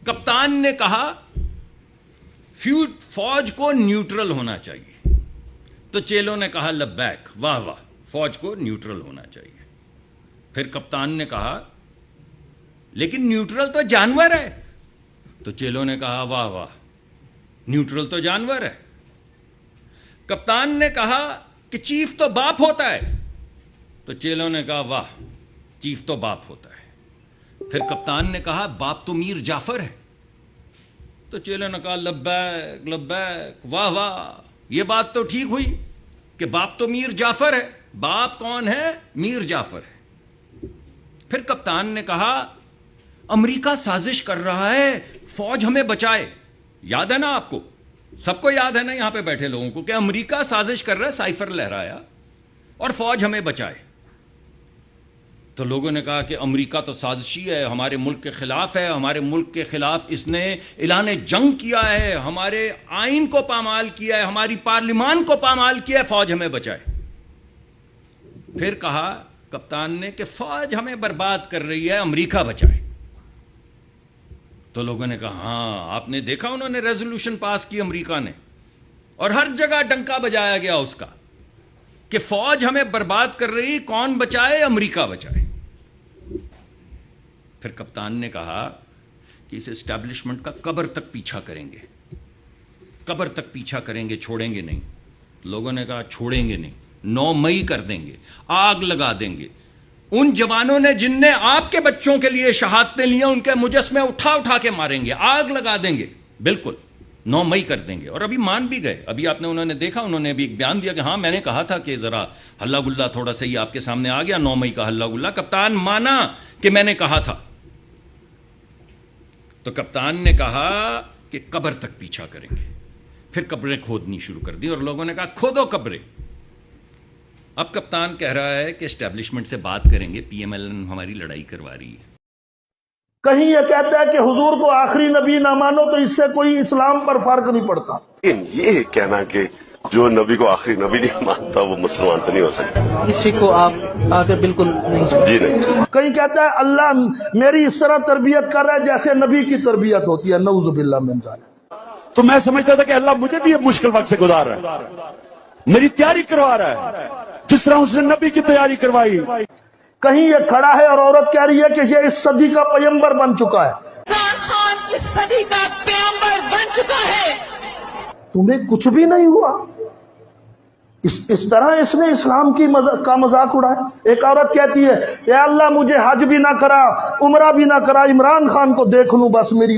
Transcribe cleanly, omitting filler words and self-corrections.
کپتان نے کہا فوج کو نیوٹرل ہونا چاہیے. تو چیلوں نے کہا لبیک، واہ واہ، فوج کو نیوٹرل ہونا چاہیے. پھر کپتان نے کہا لیکن نیوٹرل تو جانور ہے. تو چیلوں نے کہا واہ واہ، نیوٹرل تو جانور ہے. کپتان نے کہا کہ چیف تو باپ ہوتا ہے. تو چیلوں نے کہا واہ، چیف تو باپ ہوتا ہے. پھر کپتان نے کہا باپ تو میر جعفر ہے. تو چیلوں نے کہا لبیک لبیک، واہ واہ، یہ بات تو ٹھیک ہوئی کہ باپ تو میر جعفر ہے. باپ کون ہے؟ میر جعفر ہے. پھر کپتان نے کہا امریکہ سازش کر رہا ہے فوج ہمیں بچائے. یاد ہے نا آپ کو؟ سب کو یاد ہے نا یہاں پہ بیٹھے لوگوں کو کہ امریکہ سازش کر رہا ہے، سائفر لہرایا، اور فوج ہمیں بچائے. تو لوگوں نے کہا کہ امریکہ تو سازشی ہے، ہمارے ملک کے خلاف ہے، ہمارے ملک کے خلاف اس نے اعلان جنگ کیا ہے، ہمارے آئین کو پامال کیا ہے، ہماری پارلیمان کو پامال کیا ہے، فوج ہمیں بچائے. پھر کہا کپتان نے کہ فوج ہمیں برباد کر رہی ہے، امریکہ بچائے. تو لوگوں نے کہا ہاں، آپ نے دیکھا انہوں نے ریزولوشن پاس کی امریکہ نے، اور ہر جگہ ڈنکا بجایا گیا اس کا کہ فوج ہمیں برباد کر رہی، کون بچائے؟ امریکہ بچائے. پھر کپتان نے کہا کہ اس اسٹیبلشمنٹ کا قبر تک پیچھا کریں گے، قبر تک پیچھا کریں گے، چھوڑیں گے نہیں. لوگوں نے کہا چھوڑیں گے نہیں، 9 مئی کر دیں گے، آگ لگا دیں گے. ان جوانوں نے جن نے آپ کے بچوں کے لیے شہادتیں لی، ان کے مجسمے اٹھا اٹھا کے ماریں گے، آگ لگا دیں گے. بالکل 9 مئی کر دیں گے. اور ابھی مان بھی گئے. ابھی آپ نے انہوں نے دیکھا، انہوں نے ابھی ایک بیان دیا کہ ہاں میں نے کہا تھا کہ ذرا ہلا گلا تھوڑا سا ہی آپ کے سامنے آ گیا 9 مئی کا ہلا گلا. کپتان مانا کہ میں نے کہا تھا. تو کپتان نے کہا کہ قبر تک پیچھا کریں گے. پھر قبریں کھودنی شروع کر دی، اور لوگوں نے کہا کھودو قبریں. اب کپتان کہہ رہا ہے کہ اسٹیبلشمنٹ سے بات کریں گے، پی ایم ایل این ہماری لڑائی کروا رہی ہے. کہیں یہ کہتا ہے کہ حضور کو آخری نبی نہ مانو تو اس سے کوئی اسلام پر فرق نہیں پڑتا. یہ کہنا کہ جو نبی کو آخری نبی نہیں مانتا وہ مسلمان تو نہیں ہو سکتا، اس چیز کو آپ آگے بالکل نہیں. جی نہیں. کہیں کہتا ہے اللہ میری اس طرح تربیت کر رہا ہے جیسے نبی کی تربیت ہوتی ہے. نعوذ باللہ من ذالک. تو میں سمجھتا تھا کہ اللہ مجھے بھی ایک مشکل وقت سے گزار رہا ہے، میری تیاری کروا رہا ہے جس طرح اس نے نبی کی تیاری کروائی. کہیں یہ کھڑا ہے اور عورت کہہ رہی ہے کہ یہ اس صدی کا پیغمبر بن چکا ہے. عمران خان اس صدی کا پیغمبر بن چکا ہے. تمہیں کچھ بھی نہیں ہوا. اس طرح اس نے اسلام کا مذاق اڑایا. ایک عورت کہتی ہے اے اللہ مجھے حج بھی نہ کرا، عمرہ بھی نہ کرا، عمران خان کو دیکھ لوں بس میری